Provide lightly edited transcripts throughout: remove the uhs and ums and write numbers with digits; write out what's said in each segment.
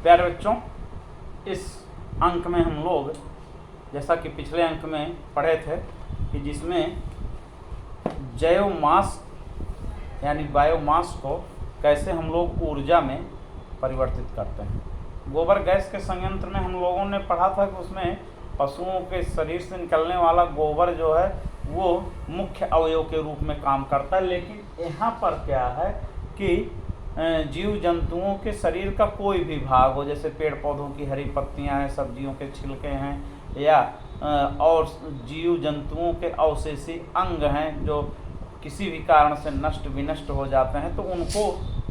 प्यारे बच्चों, इस अंक में हम लोग जैसा कि पिछले अंक में पढ़े थे कि जिसमें जैव मास यानी बायोमास को कैसे हम लोग ऊर्जा में परिवर्तित करते हैं। गोबर गैस के संयंत्र में हम लोगों ने पढ़ा था कि उसमें पशुओं के शरीर से निकलने वाला गोबर जो है वो मुख्य अवयव के रूप में काम करता है, लेकिन यहाँ पर क्या है कि जीव जंतुओं के शरीर का कोई भी भाग हो, जैसे पेड़ पौधों की हरी पत्तियाँ हैं, सब्जियों के छिलके हैं या और जीव जंतुओं के अवशेषी अंग हैं जो किसी भी कारण से नष्ट विनष्ट हो जाते हैं, तो उनको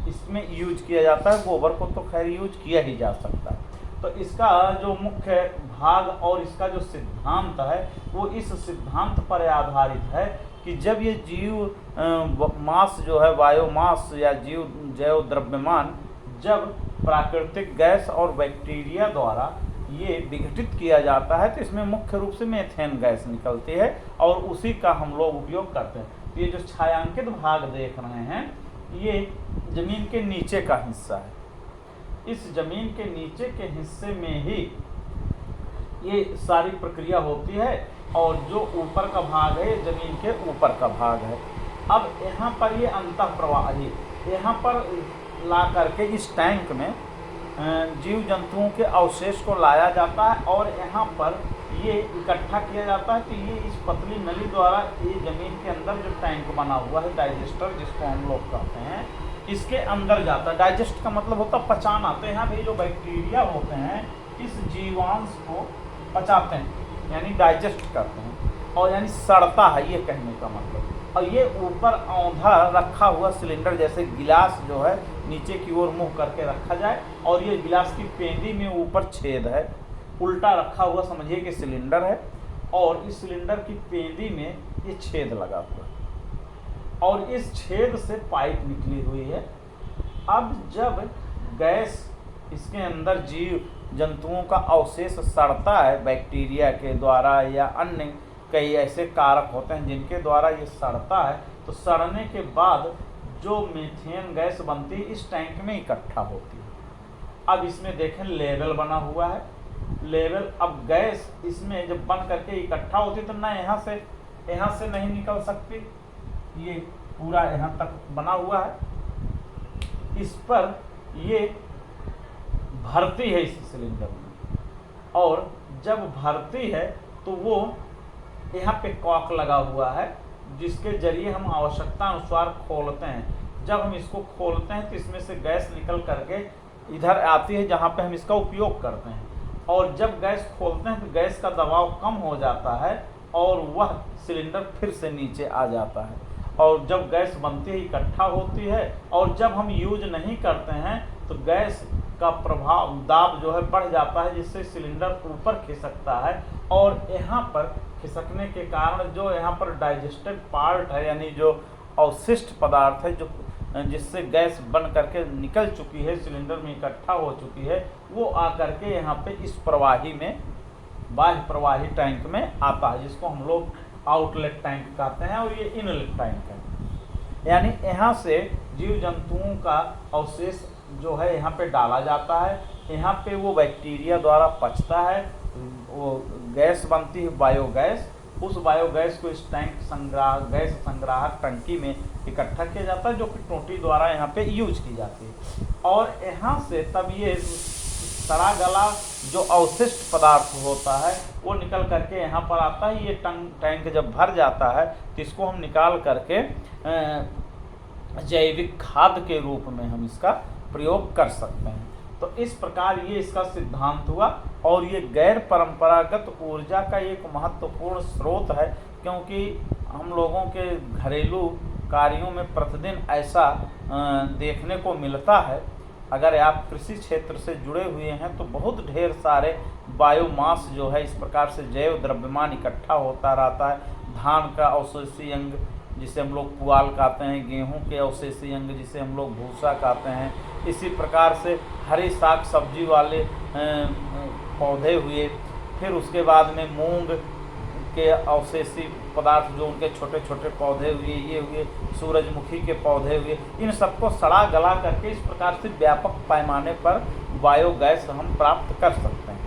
इसमें यूज किया जाता है। गोबर को तो खैर यूज किया ही जा सकता है। तो इसका जो मुख्य भाग और इसका जो सिद्धांत है वो इस सिद्धांत पर आधारित है कि जब ये जीव मास जो है बायोमास या जैव द्रव्यमान जब प्राकृतिक गैस और बैक्टीरिया द्वारा ये विघटित किया जाता है तो इसमें मुख्य रूप से मीथेन गैस निकलती है और उसी का हम लोग उपयोग करते हैं। तो ये जो छायांकित भाग देख रहे हैं ये जमीन के नीचे का हिस्सा है। इस जमीन के नीचे के हिस्से में ही ये सारी प्रक्रिया होती है और जो ऊपर का भाग है जमीन के ऊपर का भाग है। अब यहाँ पर ये अंतः प्रवाही यहाँ पर ला करके इस टैंक में जीव जंतुओं के अवशेष को लाया जाता है और यहाँ पर ये इकट्ठा किया जाता है। तो ये इस पतली नली द्वारा ये जमीन के अंदर जो टैंक बना हुआ है डाइजेस्टर जिसको हम लोग कहते हैं, इसके अंदर जाता है। डाइजेस्ट का मतलब होता है पचाना। तो यहाँ भी जो बैक्टीरिया होते हैं इस जीवांश को पचाते हैं यानी डाइजेस्ट करते हैं और यानी सड़ता है, ये कहने का मतलब। और ये ऊपर औंधा रखा हुआ सिलेंडर जैसे गिलास जो है नीचे की ओर मुँह करके रखा जाए और ये गिलास की पेंदी में ऊपर छेद है, उल्टा रखा हुआ समझिए कि सिलेंडर है और इस सिलेंडर की पेंदी में ये छेद लगा हुआ है और इस छेद से पाइप निकली हुई है। अब जब गैस इसके अंदर जीव जंतुओं का अवशेष सड़ता है बैक्टीरिया के द्वारा या अन्य कई ऐसे कारक होते हैं जिनके द्वारा ये सड़ता है, तो सड़ने के बाद जो मीथेन गैस बनती है इस टैंक में इकट्ठा होती है। अब इसमें देखें लेवल बना हुआ है, लेवल। अब गैस इसमें जब बन करके इकट्ठा होती है तो ना यहाँ से नहीं निकल सकती, ये पूरा यहाँ तक बना हुआ है। इस पर ये भरती है इस सिलेंडर में और जब भरती है तो वो यहाँ पे कॉक लगा हुआ है जिसके जरिए हम आवश्यकता अनुसार खोलते हैं। जब हम इसको खोलते हैं तो इसमें से गैस निकल करके इधर आती है जहाँ पे हम इसका उपयोग करते हैं और जब गैस खोलते हैं तो गैस का दबाव कम हो जाता है और वह सिलेंडर फिर से नीचे आ जाता है और जब गैस बनती है इकट्ठा होती है और जब हम यूज नहीं करते हैं तो गैस का प्रभाव दाब जो है बढ़ जाता है जिससे सिलेंडर ऊपर खिसकता है और यहाँ पर खिसकने के कारण जो यहाँ पर डाइजेस्टेड पार्ट है यानी जो अवशिष्ट पदार्थ है जो जिससे गैस बन करके निकल चुकी है सिलेंडर में इकट्ठा हो चुकी है वो आकर के यहाँ पे इस प्रवाही में बाह्य प्रवाही टैंक में आता है जिसको हम लोग आउटलेट टैंक कहते हैं और ये इनलेट टैंक है। यानी यहाँ से जीव जंतुओं का अवशेष जो है यहाँ पे डाला जाता है, यहाँ पे वो बैक्टीरिया द्वारा पचता है, वो गैस बनती है बायोगैस। उस बायोगैस को इस टैंक गैस संग्राहक टंकी में इकट्ठा किया जाता है जो कि टोटी द्वारा यहाँ पे यूज की जाती है और यहाँ से तब ये सड़ा गला जो अवशिष्ट पदार्थ होता है वो निकल करके यहाँ पर आता है। ये टैंक जब भर जाता है तो इसको हम निकाल करके जैविक खाद के रूप में हम इसका प्रयोग कर सकते हैं। तो इस प्रकार ये इसका सिद्धांत हुआ और ये गैर परंपरागत ऊर्जा का एक महत्वपूर्ण स्रोत है क्योंकि हम लोगों के घरेलू कार्यों में प्रतिदिन ऐसा देखने को मिलता है। अगर आप कृषि क्षेत्र से जुड़े हुए हैं तो बहुत ढेर सारे बायोमास जो है इस प्रकार से जैव द्रव्यमान इकट्ठा होता रहता है। धान का अवशेषी अंग जिसे हम लोग पुआल कहते हैं, गेहूं के अवशेषी अंग जिसे हम लोग भूसा कहते हैं, इसी प्रकार से हरी साग सब्जी वाले पौधे हुए, फिर उसके बाद में मूंग के अवशेषी पदार्थ जो उनके छोटे छोटे पौधे हुए, ये हुए सूरजमुखी के पौधे हुए, इन सबको सड़ा गला करके इस प्रकार से व्यापक पैमाने पर बायोगैस हम प्राप्त कर सकते हैं।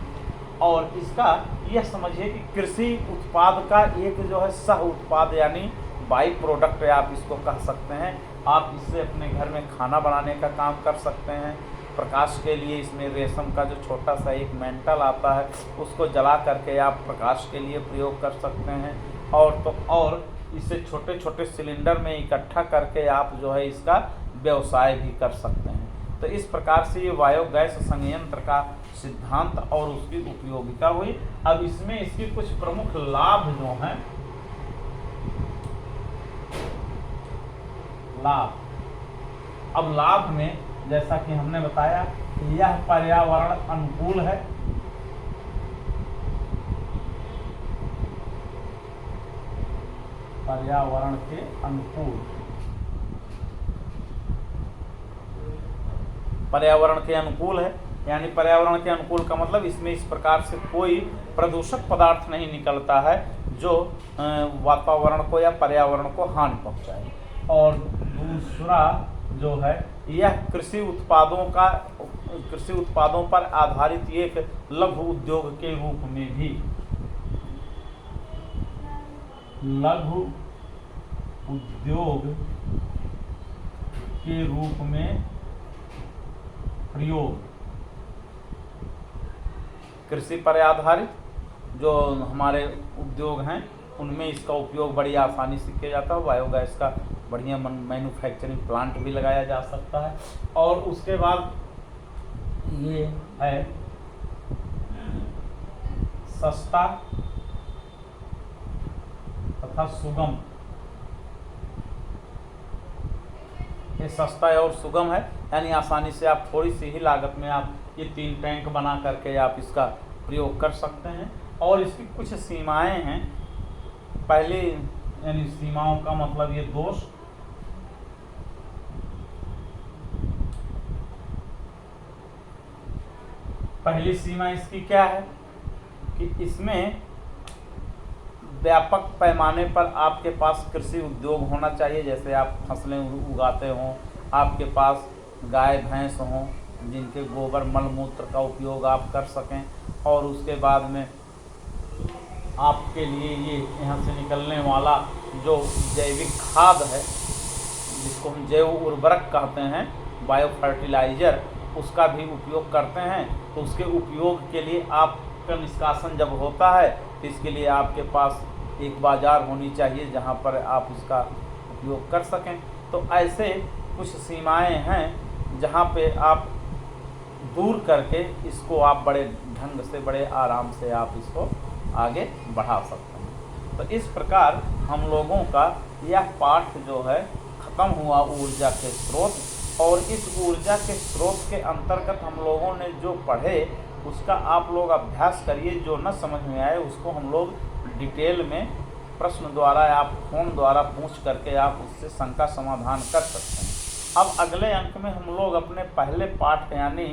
और इसका यह समझिए कि कृषि उत्पाद का एक जो है सह उत्पाद यानी बाई प्रोडक्ट आप इसको कह सकते हैं। आप इससे अपने घर में खाना बनाने का काम कर सकते हैं। प्रकाश के लिए इसमें रेशम का जो छोटा सा एक मेंटल आता है उसको जला करके आप प्रकाश के लिए प्रयोग कर सकते हैं। और इसे छोटे छोटे सिलेंडर में इकट्ठा करके आप जो है इसका व्यवसाय भी कर सकते हैं। तो इस प्रकार से ये बायोगैस संयंत्र का सिद्धांत और उसकी उपयोगिता हुई। अब इसमें इसके कुछ प्रमुख लाभ जो हैं, अब लाभ में जैसा कि हमने बताया यह पर्यावरण अनुकूल है, पर्यावरण के अनुकूल, पर्यावरण के अनुकूल है। यानी पर्यावरण के अनुकूल का मतलब इसमें इस प्रकार से कोई प्रदूषक पदार्थ नहीं निकलता है जो वातावरण को या पर्यावरण को हानि पहुंचाए। और दूसरा जो है यह कृषि उत्पादों पर आधारित एक लघु उद्योग के रूप में भी, लघु उद्योग के रूप में प्रयोग, कृषि पर आधारित जो हमारे उद्योग हैं उनमें इसका उपयोग बड़ी आसानी से किया जाता है। बायोगैस का बढ़िया मैन्युफैक्चरिंग प्लांट भी लगाया जा सकता है। और उसके बाद ये है सस्ता तथा सुगम, ये सस्ता और सुगम है यानी आसानी से आप थोड़ी सी ही लागत में आप ये 3 टैंक बना करके आप इसका प्रयोग कर सकते हैं। और इसकी कुछ सीमाएं हैं। पहले यानी सीमाओं का मतलब ये दोष, पहली सीमा इसकी क्या है कि इसमें व्यापक पैमाने पर आपके पास कृषि उद्योग होना चाहिए। जैसे आप फसलें उगाते हों, आपके पास गाय भैंस हों जिनके गोबर मल मूत्र का उपयोग आप कर सकें। और उसके बाद में आपके लिए ये यहाँ से निकलने वाला जो जैविक खाद है जिसको हम जैव उर्वरक कहते हैं, बायो फर्टिलाइज़र, उसका भी उपयोग करते हैं। तो उसके उपयोग के लिए आपका निष्कासन जब होता है तो इसके लिए आपके पास एक बाज़ार होनी चाहिए जहाँ पर आप इसका उपयोग कर सकें। तो ऐसे कुछ सीमाएं हैं जहाँ पे आप दूर करके इसको आप बड़े ढंग से बड़े आराम से आप इसको आगे बढ़ा सकते हैं। तो इस प्रकार हम लोगों का यह पाठ जो है ख़त्म हुआ ऊर्जा के स्रोत। और इस ऊर्जा के स्रोत के अंतर्गत हम लोगों ने जो पढ़े उसका आप लोग अभ्यास करिए। जो न समझ में आए उसको हम लोग डिटेल में प्रश्न द्वारा आप फोन द्वारा पूछ करके आप उससे शंका समाधान कर सकते हैं। अब अगले अंक में हम लोग अपने पहले पाठ यानी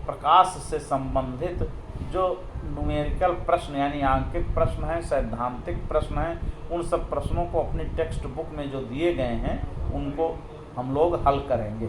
प्रकाश से संबंधित जो न्यूमेरिकल प्रश्न यानी आंकित प्रश्न हैं, सैद्धांतिक प्रश्न हैं, उन सब प्रश्नों को अपनी टेक्स्ट बुक में जो दिए गए हैं उनको हम लोग हल करेंगे।